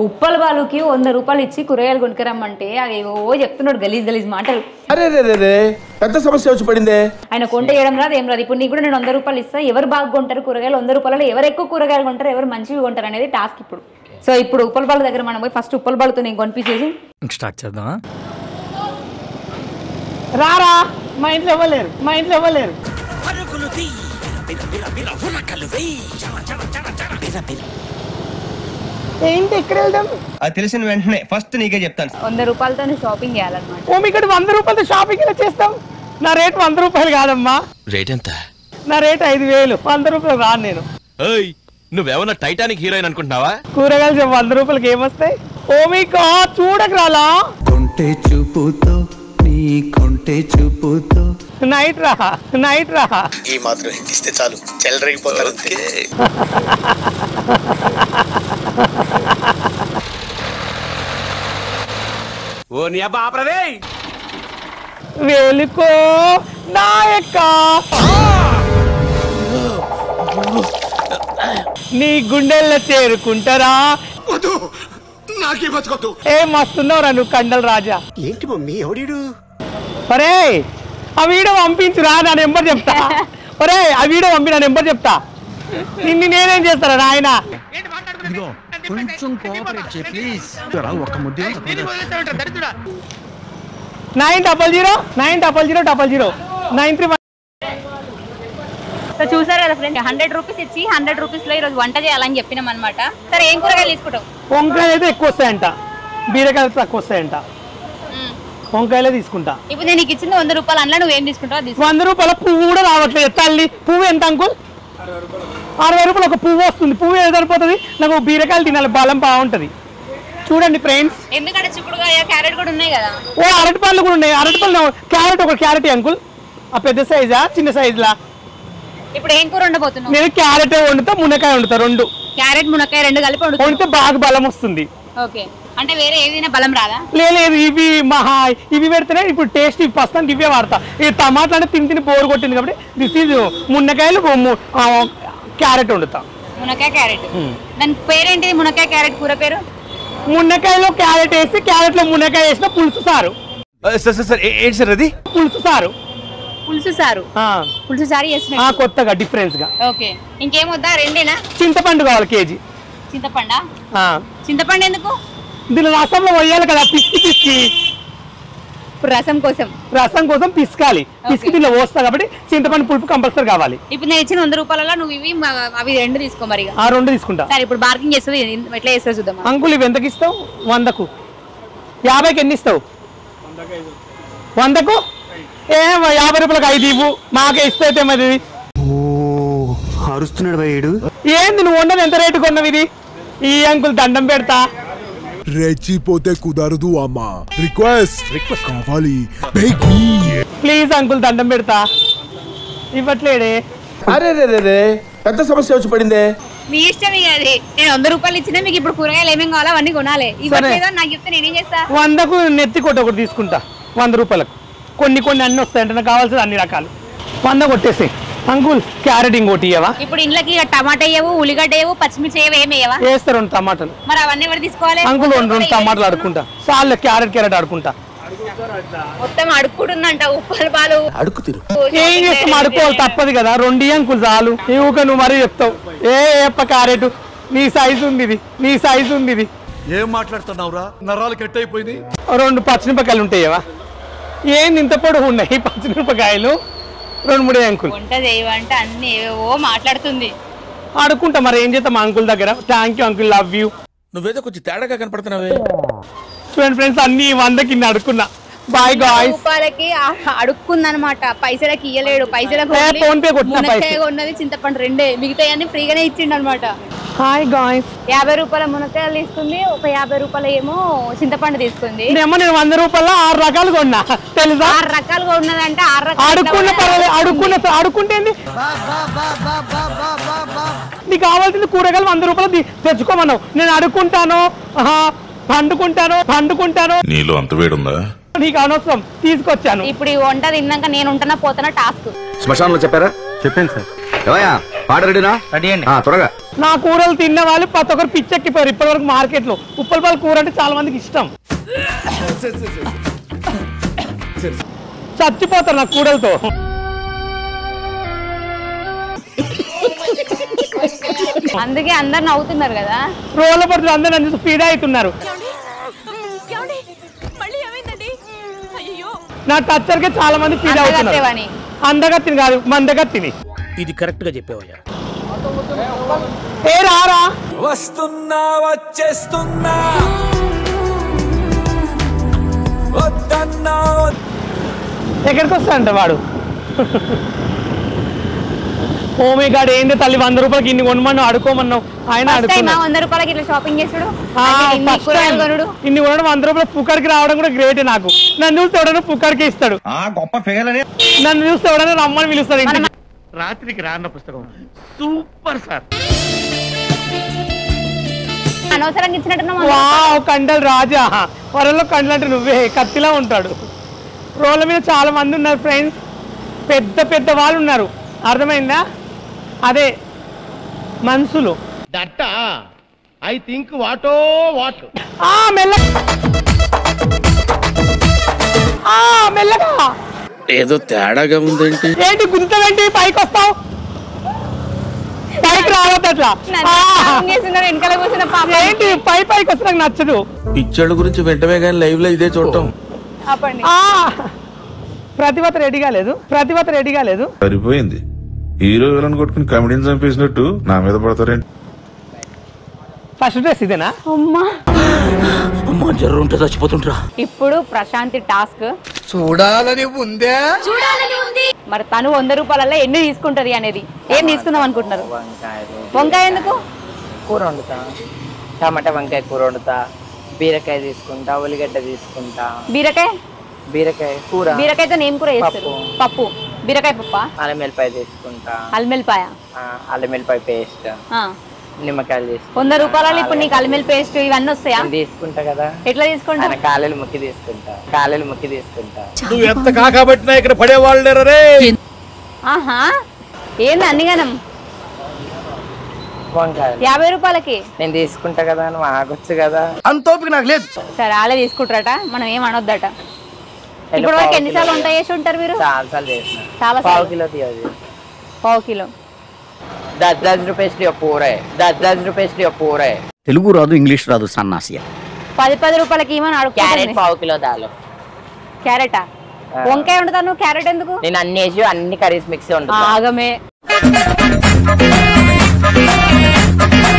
ఉప్పల బాలుకి 100 రూపాయలు ఇచ్చి కూరగాయలు కొనుక్కరమ్మంటే అది ఓ చెప్తున్నాడు గలీజ్ మాటలు. అరే పెద్ద సమస్య వచ్చి పడిందే. ఆయన కొంట చేయడం రాదు ఏం రాదు. ఇప్పుడు నీకు కూడా నేను 100 రూపాయలు ఇస్తా, ఎవరు బాగా కొంటారు కూరగాయలు, 100 రూపాయలలో ఎవరు ఎక్కువ కూరగాయలు కొంటారు, ఎవరు మంచివి కొంటారు అనేది టాస్క్ ఇప్పుడు. సో ఇప్పుడు ఉప్పల బాలు దగ్గర మనం పోయి ఫస్ట్ ఉప్పల బాలుతో నేను కొనిపించేసి స్టార్ట్ చేద్దామా? రారా మా ఇంట్లో ఇవ్వలేరు. ఏంటి ఎక్కడ వెళ్దాం? అది తెలిసిన వెంటనే ఫస్ట్ నీకే చెప్తాను. 100 రూపాయలతో షాపింగ్ చేయాలన్నమాట. ఓ ఇక్కడ 100 రూపాయలతో షాపింగ్ ఎలా చేస్తాం? నా రేట్ 100 రూపాయలు కాదమ్మా. రేట్ ఎంత? నా రేట్ 5000. 100 రూపాయలు రాను నేను. నువ్వేమన్నా టైటానిక్ హీరోయిన్ అనుకుంటున్నావా? కూరగాయలు 100 రూపాయలకి ఏమొస్తాయి? ఓ మీకు చూడకరాలా కొంటే చూపుతో నీ కొంటే చూపుతో నైట్ రా ఈ మాత్రం ఇస్తే చాలు చెల్లరగిపోతారు. ఓ నీ అబ్బా ఆపరదే. వేలుకో నాయక నీ గుండెల్లో చేరుకుంటారా? ఏ మస్తున్నావురా నువ్వు కండల్ రాజా. ఏంటి మమ్మీ ఎవడీడు? ఒరే ఆ వీడియో పంపించురా, నా నెంబర్ చెప్తా. ఒరే ఆ వీడియో పంపి నా నెంబర్ చెప్తా. నిన్ను నేనేం చేస్తారా నాయన? కొంచెం కోఆపరేట్ చేయి ప్లీజ్. ఒక్క ముద్ద 900000093. సో చూసారు కదా ఫ్రెండ్స్, 100 రూపీస్ ఇచ్చి 100 రూపీస్లో ఈరోజు వంట చేయాలని చెప్పినాం అనమాట. సరే ఏం కూరగాయలు తీసుకుంటావు? వంకాయలు అయితే ఎక్కువ వస్తాయంట, బీరకాయలు తక్కువ వస్తాయంట. వంకాయలే తీసుకుంటా. ఇప్పుడు నేను నీకు ఇచ్చింది 100 రూపాయలు, అందులో నువ్వేం తీసుకుంటావు? 100 రూపాయల పువ్వు కూడా రావట్లేదు. తల్లి పువ్వు ఎంత అంకుల్? 60 రూపాయలు ఒక పువ్వు వస్తుంది. పువ్వు ఏదో సరిపోతుంది. నాకు బీరకాయలు తినాలి, బలం బాగుంటది. చూడండి ఫ్రెండ్స్, ఎందుకంటే చిక్కుడుకాయ క్యారెట్ కూడా ఉన్నాయి కదా. ఓ అరటిపళ్ళు కూడా ఉన్నాయి. అరటిపళ్ళు క్యారెట్ ఒక క్యారెట్ అంకుల్. ఆ పెద్ద సైజా చిన్న సైజులా? ఇప్పుడు ఏం కూర వండబోతున్నావు? నేను క్యారెట్ వండుతా, మునక్కాయ వండుతా. రెండు క్యారెట్ మునక్కాయ రెండు కలిపి వండితే బాగా బలం వస్తుంది. ఓకే, అంటే వేరే ఏదైనా బలం రాదా? లేదు ఇవి పెడితేనే ఇప్పుడు టేస్ట్. ప్రస్తుతానికి ఇవే వాడతా. ఈ టమాటా అంటే తిని బోరు కొట్టింది కాబట్టి దిస్ ఈజ్ మునక్కాయలు క్యారెట్ వండుతా. మునక్కాయ క్యారెట్, దాని పేరేంటిది? మునక్కాయ క్యారెట్ కూర పేరు? మునక్కాయలో క్యారెట్ వేసి క్యారెట్ లో మునక్కాయ వేసిన పులుసు సారు. ఏంటి సార్ అది? పులుసు సారు చేసిన కొత్తగా డిఫరెన్స్ గా. ఓకే, ఇంకేమొద్దా? రెండేనా? చింతపండు కావాలి కేజీ. చింతపండు ఎందుకు? దీని రసంలో పోయాలి కదా, పిసికి. ఇప్పుడు రసం కోసం పిసకాలి. పిసికి దీనిలో పోస్తా కాబట్టి చింతపండు పులుపు కంపల్సరీ కావాలి. ఇప్పుడు నేను ఇచ్చిన 100 రూపాయలలో నువ్వు ఇవి అవి రెండు తీసుకో. మరి ఆ రెండు తీసుకుంటా. సరే ఇప్పుడు బార్గింగ్ చేస్తుంది, ఎట్లా చేస్తా చూద్దాం. అంకుల్ ఇవి ఎంతకి ఇస్తావు? 100కు. 50కి ఎన్ని ఇస్తావు? 100కు 50 రూపాయలకు 5 ఇవ్వు. మాకే ఇస్తే మరి అరుస్తున్నాడు భయ్యుడు. ఏంది నువ్వు వండదు? ఎంత రేటు కొన్నావు ఇది? ఈ అంకుల్ దండం పెడతా. రెచ్చిపోతే కుదరదు అమ్మా. రిక్వెస్ట్ కావాలి ప్లీజ్ అంకుల్ దండం పెడతా. ఇవ్వట్లేడే. అరే పెద్ద సమస్య వచ్చి పడిందే. మీ ఇష్టం ఇక అది. నేను 100 రూపాయలు ఇచ్చినా మీకు ఇప్పుడు కూరగాయలు ఏమేమి కావాలో అవన్నీ కొనాలి. ఇవ్వట్లేదో నాకు చెప్తే నేనేం చేస్తా? 100కు నెత్తి కొట్ట ఒకటి తీసుకుంటా. 100 రూపాయలకు కొన్ని అన్ని వస్తాయంటే నాకు కావాల్సిన అన్ని రకాలు. 100 కొట్టేసి అంకుల్ క్యారెట్ ఇంకోటి ఇవ్వవా? ఇప్పుడు ఇంట్లోకి టమాటా వేయవు, ఉల్లిగడ్డ వేయవు, పచ్చిమిర్చి ఏమేయవా? వేస్తారు 2 టమాటాలు. మరి అవన్నీ ఎవరు తీసుకోవాలి? అంకుల్ 2 టమాటాలు ఆడుకుంటా. చాలు క్యారెట్ ఆడుకుంటా. మొత్తం అడుక్కుంటుందంట ఉప్పల బాలు. అడుగుతిరు ఏం చేస్తాం, అడుకోవాలి తప్పదు కదా. 2 అంకుల్ చాలు. నువ్వు మరీ చెప్తావు. క్యారెట్ నీ సైజు ఉంది ఇది. ఏం మాట్లాడుతున్నావురా? నరాలు కట్ అయిపోయింది. 2 పచ్చిమిరపకాయలు ఉంటాయవా? ఏంది ఇంత పొడవు ఉన్నాయి పచ్చిమిరపకాయలు? 2-3 అంకుల్. వంట చేయవంటే అన్ని ఏవో మాట్లాడుతుంది. ఆడుకుంటా. మరి ఏం చేద్దాం అంకుల్ దగ్గర. Thank you uncle, love you. నువ్వేదో కొంచెం తేడాగా కనపడుతున్నావే. చూడండి ఫ్రెండ్స్, అన్ని 100కి అడుక్కున్నా. Bye guys. రూపాయలకి అడుక్కుందనమాట, పైసలకి ఇయ్యలేడు. పైసలకు ఫోన్ పే కొట్టిన మునక్కాయ ఉన్నది, చింతపండు రెండే, మిగతా అన్ని ఫ్రీగానే ఇచ్చిండు అనమాట. Hi guys. 50 రూపాయల మునక్కాయలు తీసుకుంది, ఒక 50 రూపాయలు ఏమో చింతపండు తీసుకుంది. నేను 100 రూపాయల 6 రకాలు కొన్నా తెలుసా? 6 రకాలుగా ఉన్నదంటే 6 రకాలు అడుక్కుంటే నీకు కావాల్సింది కూరగాయలు 100 రూపాయలు తెచ్చుకోమన్నావు. నేను అడుక్కుంటాను, పండుకుంటాను. నీలో అంత వేడుందా? నీకు అనవసరం, తీసుకొచ్చాను. ఇప్పుడు ఈ వంట తిన్నాక నేను ఉంటానా పోతానా టాస్క్. శ్మశానంలో చెప్పారా? చెప్పాను సార్. రెడీనా? రెడీ అండి. త్వరగా. నా కూరలు తిన్న వాళ్ళు ప్రతి ఒక్కరు పిచ్చెక్కిపోయారు ఇప్పటివరకు మార్కెట్లో. ఉప్పలపాలు కూర అంటే చాలా మందికి ఇష్టం. చచ్చిపోతారు నా కూరలతో. అందుకే అందరు నవ్వుతున్నారు కదా. రోడ్ల పడుతుంది అందరూ నన్ను ఫీడ్ అవుతున్నారు. నా టచ్చర్కే చాలా మంది ఫీడ్ అవుతున్నారు. అందగత్తిని కాదు, మందగత్తిని. ఇది కరెక్ట్ గా చెప్పేవయ్యా. ఏ రారా వస్తున్నా వచ్చేస్తున్నా వద్దన్నా ఎక్కడికి వస్తాడంట వాడు. ఓమే గాడు ఏంటి తల్లి 100 రూపాయలకి ఇన్ని కొనమన్నావు, అడుకోమన్నావు. ఆయన 100 రూపాయలకి ఇట్లా షాపింగ్ చేసుడు, ఇన్ని కొనడం 100 రూపాయలు పుక్కడికి రావడం కూడా గ్రేట్ నాకు. నన్ను చూస్తే ఎవడన్నా పుక్కడికి ఇస్తాడు. గొప్ప ఫిగర్ అని నన్ను చూస్తే ఎవడన్నా రమ్మని పిలుస్తాడు. రాత్రికి రాన్న పుస్తకం సూపర్ సార్. అనవసరంగా ఇచ్చినట్టు వావ్, కండలు రాజా. వరల్లో కండలు అంటే నువ్వే, కత్తిలా ఉంటాడు. రోడ్ల మీద చాలా మంది ఉన్నారు ఫ్రెండ్స్, పెద్ద పెద్ద వాళ్ళు ఉన్నారు. అర్థమైందా? అదే మనుషులు. దట్ ఐ థింక్ వాటో వాట్. మెల్లగా ఏదో తేడాగా ఉందేంటి? ఏంటి గుంతవేంటి? పైకి వస్తావు, పైకి రావద్దు అట్లా. వెనకాల కూర్చున్న పాప ఏంటి పైకి వస్తే నాకు నచ్చదు. పిక్చర్ల గురించి వెంటనే కానీ లైవ్ లో ఇదే చూడటం. ప్రతిభత రెడీగా లేదు. సరిపోయింది. హీరో విలన్ కొట్టుకుని కమెడీని చంపేసినట్టు నా మీద పడతారేంటి? ఫస్ట్ డ్రెస్ ఇదేనా? అమ్మా జర్రు ఉంటే చచ్చిపోతుంటరా. ఇప్పుడు ప్రశాంతి టాస్క్ చూడాలని ఉందే. మరి తను 100 రూపాయలలో ఎన్ని తీసుకుంటది అనేది. ఏం తీసుకుందాం అనుకుంటున్నారు? వంకాయ ఎందుకు? కూర వండుతా, టమాటా వంకాయ కూర వండుతా, బీరకాయ తీసుకుంటా, ఉల్లిగడ్డ తీసుకుంటా. బీరకాయ కూర. బీరకాయతో ఏం కూర చేస్తారు? పప్పు. బీరకాయ పప్ప. అల్లం వెల్లిపాయ తీసుకుంటా. అల్లం వెల్లిపాయ పేస్ట్, నిమ్మకాయలు తీసుకుంటా. 100 రూపాయలలో ఇప్పుడు నీకు అల్లం వెల్లి పేస్ట్ ఇవన్నీ వస్తాయా? తీసుకుంటా కదా. ఎట్లా తీసుకుంటా? కాలేలు ముక్కి తీసుకుంటా. నువ్వు ఎంత కాకబట్టినా ఇక్కడ పడేవాళ్ళు లేరే. ఆహా, ఏంది అన్నిగానం? వంకాయ 50 రూపాయలకి నేను తీసుకుంటా కదా, నువ్వు ఆగొచ్చు కదా. అంత ఓపిక నాకు లేదు. సరే వాళ్ళే తీసుకుంటారట, మనం ఏం అనొద్దట. ఇప్పుడు వరకు ఎన్నిసార్లు వంట చేసి ఉంటారు మీరు? చాలా సార్లు చేసిన. చాలా పావు కిలో తీయదు. పావు కిలో 10 रुपए पूरा है. 10 रुपए पूरा है. తెలుగు రాదు, ఇంగ్లీష్ రాదు, సన్నాసియా. 10 రూపాయలకి ఏమని క్యారెట్ పావు కిలో దాలో. క్యారెటా? వంకాయ వండుతాను, క్యారెట్ ఎందుకు? నేను అన్ని వేసి అన్ని కర్రీస్ మిక్స్ వండుతా. ఆగమే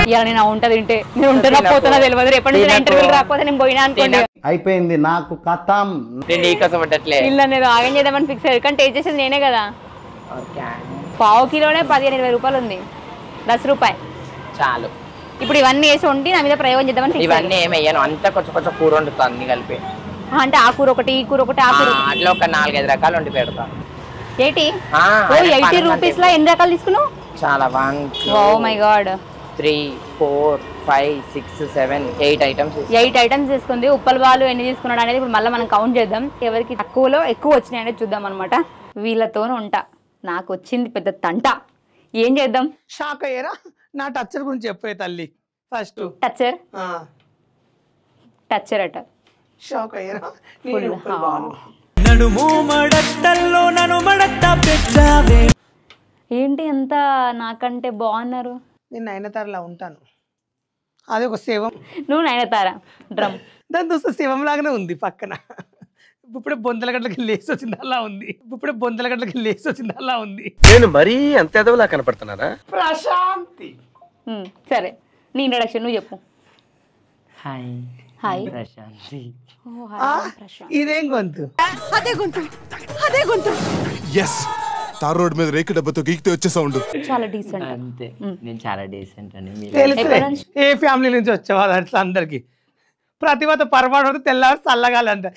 ఇవాళ నేను వంట తింటే నేను ఉంటున్నా పోతున్నా తెలియదు. రేపటి నుంచి ఇంటర్వ్యూలు రాకపోతే నేను పోయినా అనుకోండి. అయిపోయింది నాకు కథం. నేను నీకోసం ఉండట్లే. ఇల్లు అనేది ఆగం చేద్దామని ఫిక్స్ అయ్యారు, కానీ టేస్ట్ చేసేది నేనే కదా. పావు కిలోనే 15-20 రూపాయలు ఉంది. 10 రూపాయలు చాలు. ఇప్పుడు ఇవన్నీ వేసి వండి నా మీద ప్రయోగం చేద్దామని. ఇవన్నీ ఏమయ్యాను, అంతా కొంచెం కూర వండుతా అన్ని కలిపి. అంటే ఆ కూర ఒకటి, ఈ కూర ఒకటి, ఆ కూర అట్లా ఒక 4-5 రకాలు వండి పెడతా. 80 రూపీస్ లో ఎన్ని రకాలు తీసుకున్నావు? చాలా 1 2 oh my God 3 4 5 6 7 8 items. 8 items తీసుకుంది. ఉప్పల బాలు ఎన్ని తీసుకున్నాడు అనేది ఇప్పుడు మళ్ళీ మనం కౌంట్ చేద్దాం. ఎవరికి తక్కువలో ఎక్కువ వచ్చినాయి అనేది చూద్దాం అనమాట. వీళ్ళతో ఉంటా, నాకు వచ్చింది పెద్ద తంట. ఏం చేద్దాం? షాక్ అయ్యారా? నా టచ్చర్ గురించి చెప్పే తల్లి. ఫస్ట్ టచ్చర్ అట. షాక్ అయ్యారా? ఏంటి ఎంత నాకంటే బాగున్నారు? నేను నయనతారలా ఉంటాను. అది ఒక శివం. నువ్వు నయనతార డ్రమ్. దాని చూస్తే శివం లాగానే ఉంది పక్కన. ఇప్పుడే బొందల గట్లకి లేచి వచ్చింది అలా ఉంది. నేను మరీ అంత ఎదవలా కనపడుతున్నారా? ప్రశాంతి. సరే, నీ ఇంట్రడక్షన్ నువ్వు చెప్పు. Hi hi Prashanti. ఇదేం గొంతు? ఎస్, తార్ రోడ్ మీద రేకు డబ్బతో గీకితే వచ్చే సౌండ్. చాలా డీసెంట్. అంతే, నేను చాలా డీసెంట్ అని. తెలుసు ఏ ఫ్యామిలీ నుంచి వచ్చేవాళ్ళు అట్లా అందరికి. ప్రతిభత పొరపాటు తెల్లారి చల్లగాలంట.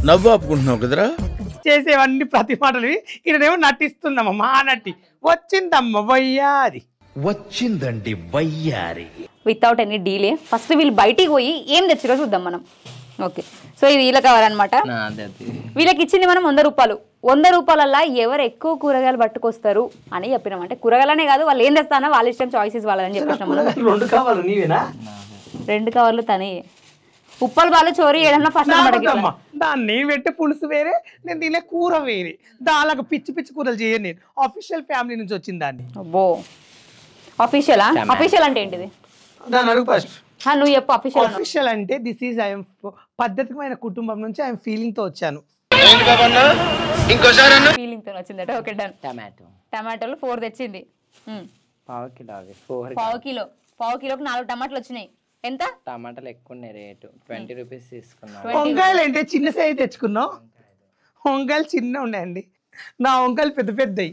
నవ్వు ఆపుకుంటున్నావు కదరా? చేసేవన్నీ ప్రతి మాటలు ఇక్కడేమో నటిస్తున్నామా? మా నటి వచ్చిందమ్మ వయ్యారి. వచ్చిందండి వయ్యారి. వితౌట్ ఎనీ డీలే ఫస్ట్ వీళ్ళు బయటికి పోయి ఏం తెచ్చిరో చూద్దాం మనం. ఓకే, సో ఇది వీళ్ళ కవర్ అనమాట. వీళ్ళకి ఇచ్చింది మనం 100 రూపాయలు. 100 రూపాయలల్లా ఎవరు ఎక్కువ కూరగాయలు పట్టుకొస్తారు అని చెప్పినాం. అంటే కూరగాయలనే కాదు, వాళ్ళు ఏం తెస్తానో వాళ్ళ ఇష్టం, చాయిసెస్ వాళ్ళని చెప్పినాం మనం. 2 కవర్లు నీవేనా? 2 కవర్లు తనే. ఉప్పల్ బాలు చోరీ చేయడంలో ఫస్ట్ దాన్ని పెట్టే పులుసు వేరే, నేను తినే కూర వేరే. దానికి పిచ్చి పిచ్చి కూరలు చేయను నేను. ఆఫీషియల్ ఫ్యామిలీ నుంచి వచ్చింది దాన్ని. అబ్బో, ఆఫీషియలా? ఆఫీషియల్ అంటే ఏంటిది? దాన్ని అడుగు ఫస్ట్. నువ్వు చెప్పు. ఆఫీషియల్ అంటే దిస్ ఈజ్ ఐఎమ్ పద్ధతిమైన కుటుంబం నుంచి ఐఎమ్ ఫీలింగ్ తో వచ్చాను. ఫీలింగ్ తో వచ్చిందట. Okay done. టమాటోలు 4 తెచ్చింది. పావు కిలోకి 4 టమాటాలు వచ్చినాయి. ఎంత? టమాటాలు ఎక్కువ ఉన్నాయి రేటు. 20 రూపీస్ తీసుకున్నా. వంకాయలు అంటే చిన్న సైజ్ తెచ్చుకున్నాం. వంకాయలు చిన్న ఉన్నాయండి, నా వంకాయలు పెద్ద పెద్దవి.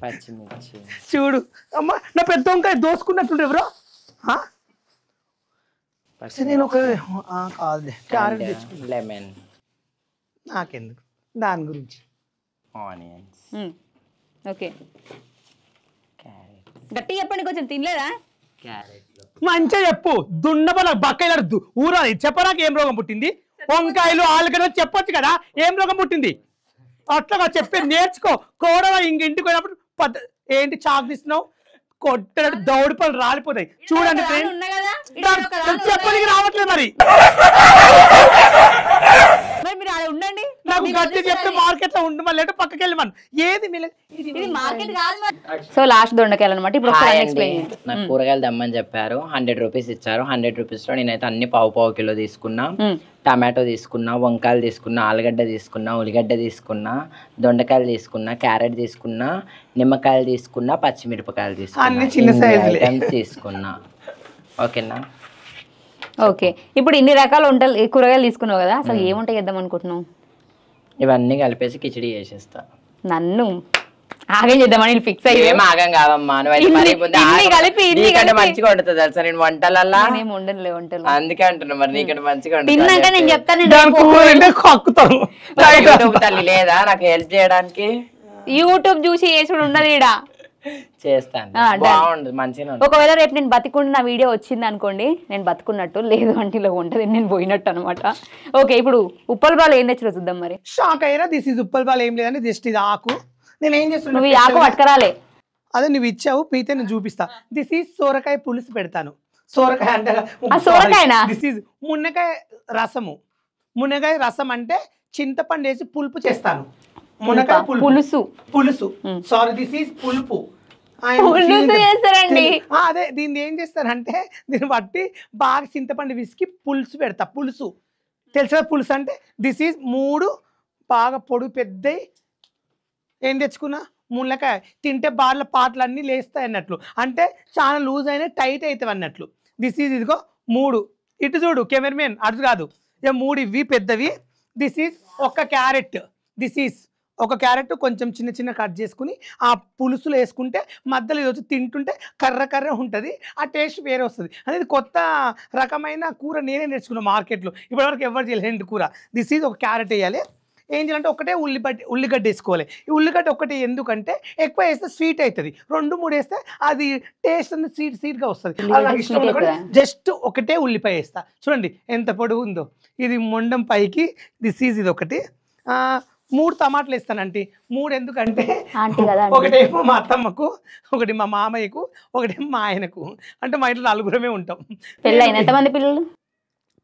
పచ్చిమిర్చి చూడు అమ్మా, నా పెద్ద వంకాయ దోసుకున్నట్టుండే బ్రో. నేను ఒక కాదు క్యారెట్ తెచ్చుకున్నా. లెమన్ నాకెందుకు దాని గురించి. ఆనియన్స్. ఓకే, గట్టి చెప్పండి, కొంచెం తినలేదా? క్యారెట్ మంచిగా చెప్పు. దున్నపల బక్కలు ఊరాలి చెప్పరాక ఏం రోగం పుట్టింది? వంకాయలు ఆలుగడ్డ చెప్పొచ్చు కదా, ఏం రోగం పుట్టింది? అట్లాగా చెప్పి నేర్చుకో. కోడవ ఇంటికి పోయినప్పుడు ఏంటి చాకు తీస్తున్నావు, కొట్టాడు దౌడి పనులు రాలిపోతాయి. చూడండి చెప్పడానికి రావట్లేదు మరి. ఉండండి, నాకు గట్టి చెప్తే మార్కెట్ లో ఉండి మళ్ళీ పక్కకి వెళ్ళి మనం ఏది సో లాస్ట్ దొండకాయలు అనమాట. ఇప్పుడు నాకు కూరగాయలు దమ్మని చెప్పారు. 100 రూపీస్ ఇచ్చారు. 100 రూపీస్ లో నేనైతే అన్ని పావు కిలో తీసుకున్నా. టమాటో తీసుకున్నా, వంకాయలు తీసుకున్నా, ఆలుగడ్డ తీసుకున్నా, ఉల్లిగడ్డ తీసుకున్నా, దొండకాయలు తీసుకున్నా, క్యారెట్ తీసుకున్నా, నిమ్మకాయలు తీసుకున్నా, పచ్చిమిరపకాయలు తీసుకున్నా, తీసుకున్నా. ఓకేనా? ఓకే, ఇప్పుడు ఇన్ని రకాల వంటలు కూరగాయలు తీసుకున్నావు కదా, అసలు ఏ వంట చేద్దాం అనుకుంటున్నావు? ఇవన్నీ కలిపేసి కిచిడి చేసేస్తా. నన్ను ఆగం చేద్దామని ఫిక్స్ అయ్యి. ఏం ఆగం కాదమ్మా, మంచిగా వండుతుంది తెలుసా నేను వంటలల్లా. వంటలు అందుకే అంటున్నా మరి, నీకంటే మంచిగా తిన్నాక నేను చెప్తాను. తల్లి లేదా నాకు హెల్ప్ చేయడానికి? యూట్యూబ్ చూసి చేసుడు ఉన్నది ఈడ. చేస్తాను, బాగుండదు మంచిగా. ఒకవేళ రేపు నేను బతికుండి నా వీడియో వచ్చింది అనుకోండి, నేను బతుకున్నట్టు, లేదు అంటే ఇలా ఉంటుంది నేను పోయినట్టు అనమాట. ఓకే, ఇప్పుడు ఉప్పల్ బాల్ ఏం తెచ్చినా చూద్దాం మరి. షాక్ అయ్యారా? This is Uppal ball. ఏం లేదండి, జస్ట్ ఇది ఆకు. నేను ఏం చేస్తున్నా, నువ్వు ఆకు పట్టుకరాలే. అదే నువ్వు ఇచ్చావు, మీతో నేను చూపిస్తా. దిస్ ఈజ్ సోరకాయ పులుసు పెడతాను. సోరకాయ అంటే దిస్ ఈజ్ మునక్కాయ రసము. మునక్కాయ రసం అంటే చింతపండు వేసి పులుపు చేస్తాను. మునక్కాయ పులుసు. పులుసు సారీ, దిస్ ఈజ్ పులుపు. అదే దీన్ని ఏం చేస్తారంటే, దీన్ని బట్టి బాగా చింతపండు విసికి పులుసు పెడతా. పులుసు తెలుసా? పులుసు అంటే దిస్ ఈజ్ 3 బాగా పొడుగు పెద్దవి ఏం తెచ్చుకున్నా, మునక్కాయ తింటే బార్ల పాటలు అన్నీ లేస్తాయి అన్నట్లు, అంటే చాలా లూజ్ అయినా టైట్ అవుతాయి అన్నట్లు. దిస్ ఈజ్ ఇదిగో 3. ఇటు చూడు కెమెరామెన్, అటు కాదు, 3 ఇవి పెద్దవి. దిస్ ఈజ్ ఒక క్యారెట్. దిస్ ఈజ్ ఒక క్యారెట్ కొంచెం చిన్న చిన్న కట్ చేసుకుని ఆ పులుసులో వేసుకుంటే మధ్యలో ఈరోజు తింటుంటే కర్ర కర్ర ఉంటుంది, ఆ టేస్ట్ వేరే వస్తుంది. అనేది కొత్త రకమైన కూర నేనే నేర్చుకున్నాను మార్కెట్లో, ఇప్పటివరకు ఎవరు చేయలేదు కూర. దిస్ ఈజ్ ఒక క్యారెట్ వేయాలి. ఏం చేయాలంటే ఒకటే ఉల్లిగడ్డ వేసుకోవాలి. ఈ ఉల్లిగడ్డ ఒకటి ఎందుకంటే ఎక్కువ వేస్తే స్వీట్ అవుతుంది, 2-3 వేస్తే అది టేస్ట్ అనేది స్వీట్గా వస్తుంది. జస్ట్ ఒకటే ఉల్లిపాయ వేస్తా. చూడండి ఎంత పొడుగు ఉందో ఇది మొండం పైకి. దిస్ ఈజ్ ఇది ఒకటి. 3 టమాటాలు వేస్తానంటే 3 ఎందుకంటే ఒకటేమో మా అత్తమ్మకు, ఒకటి మా మామయ్యకు, ఒకటేమో మా ఆయనకు. అంటే మా ఇంట్లో 4 ఉంటాం. ఎంతమంది పిల్లలు?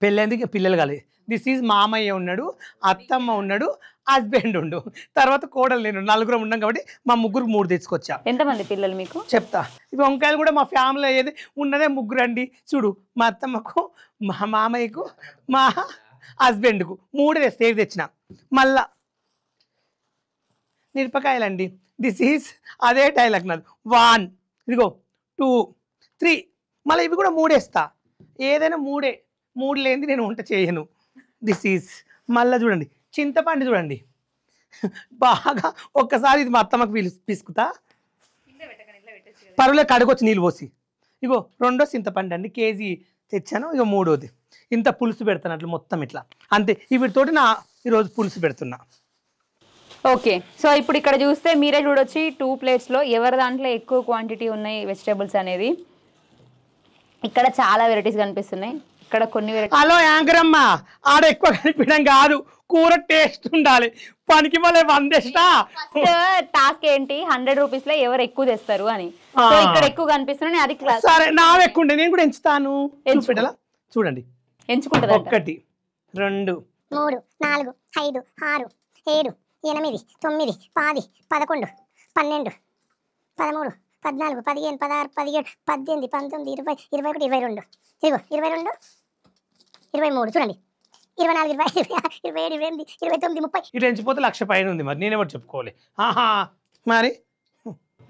పెళ్ళేందుకు పిల్లలు కాలేదు. దిస్ ఈజ్ మామయ్య ఉన్నాడు, అత్తమ్మ ఉన్నాడు, హస్బెండ్ ఉండు, తర్వాత కోడలు నేను, 4 ఉన్నాం కాబట్టి మా 3 తెచ్చుకొచ్చా. ఎంతమంది పిల్లలు మీకు చెప్తా. ఇవి వంకాయలు కూడా మా ఫ్యామిలీలో ఏది ఉన్నదే 3 అండి. చూడు, మా అత్తమ్మకు, మా మామయ్యకు, మా హస్బెండ్కు 3 తెచ్చిన. మళ్ళా మిరపకాయలండి. దిస్ ఈజ్ అదే డైలాగ్ నాది. 1 ఇదిగో 2 3 మళ్ళీ ఇవి కూడా 3 వేస్తా. ఏదైనా 3 లేనిది నేను వంట చేయను. దిస్ ఈజ్ మళ్ళీ చూడండి చింతపండు చూడండి బాగా ఒక్కసారి ఇది మా అత్తమ్మకు పిసుకుతా. పరువులో కడగొచ్చి నీళ్ళు పోసి. ఇగో 2వ చింతపండు అండి, కేజీ తెచ్చాను. ఇక 3వది ఇంత పులుసు పెడతాను అట్లా మొత్తం ఇట్లా అంతే. వీటితోటి నా ఈరోజు పులుసు పెడుతున్నా. ఓకే, సో ఇప్పుడు ఇక్కడ చూస్తే మీరే చూడొచ్చు 2 ప్లేట్స్లో ఎవరి దాంట్లో ఎక్కువ క్వాంటిటీ ఉన్నాయి వెజిటేబుల్స్ అనేది. ఇక్కడ చాలా వెరైటీస్ కనిపిస్తున్నాయి. ఇక్కడ కొన్ని హలో యాంకర్ అమ్మ, ఆడ ఎక్కువ కనిపించడం కాదు, కూర టేస్ట్ ఉండాలి. పనికి మళ్ళీ 100 టాస్క్ ఏంటి 100 రూపీస్ లో ఎవరు ఎక్కువ తెస్తారు అని. సో ఇక్కడ ఎక్కువ కనిపిస్తున్నాయి, అది సరే నా ఎక్కువ ఉండే, నేను కూడా ఎంచుతాను. చూడండి, ఎంచుకుంటా. 1 2 3 4 5 6 7 8 9 10 11 12 12 13 14 15 16 17 18 19 20 21 22 ఇదిగో 22 23 చూడండి 24 25 27 28 29 30 ఇటు ఎంచిపోతే 1,00,000 పైన ఉంది. మరి నేనెవరు చెప్పుకోవాలి. మరి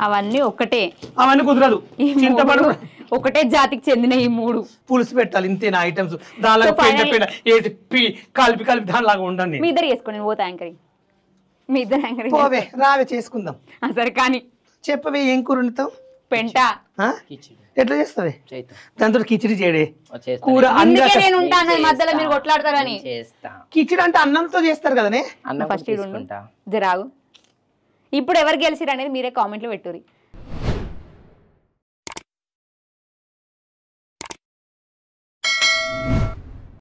అవన్నీ ఒకటే, అవన్నీ కుదరదు. చింతపండు ఒకటే జాతికి చెందిన ఈ 3 పులుసు పెట్టాలి, ఇంతేనా ఐటమ్స్. దానిలో కలిపి దానిలాగా ఉండండి. మీ ఇద్దరు చేసుకోండి, పోతా యాంకరింగ్. మీ ఇద్దరు యాంకరింగ్ పోవే, రావే చేసుకుందాం. సరే కానీ చెప్పవే, ఏం కూర వండుతావు? పెంట. ఎట్లా చేస్తావే? దాంతో కిచిడి చేయడే కూర. నేను ఉంటాను మధ్యలో, మీరు కొట్లాడతారని. కిచిడి అంటే అన్నంతో చేస్తారు కదనే. ఫస్ట్ జరాగు. ఇప్పుడు ఎవరు గెలిచిరు అనేది మీరే కామెంట్లో పెట్టుర్రి.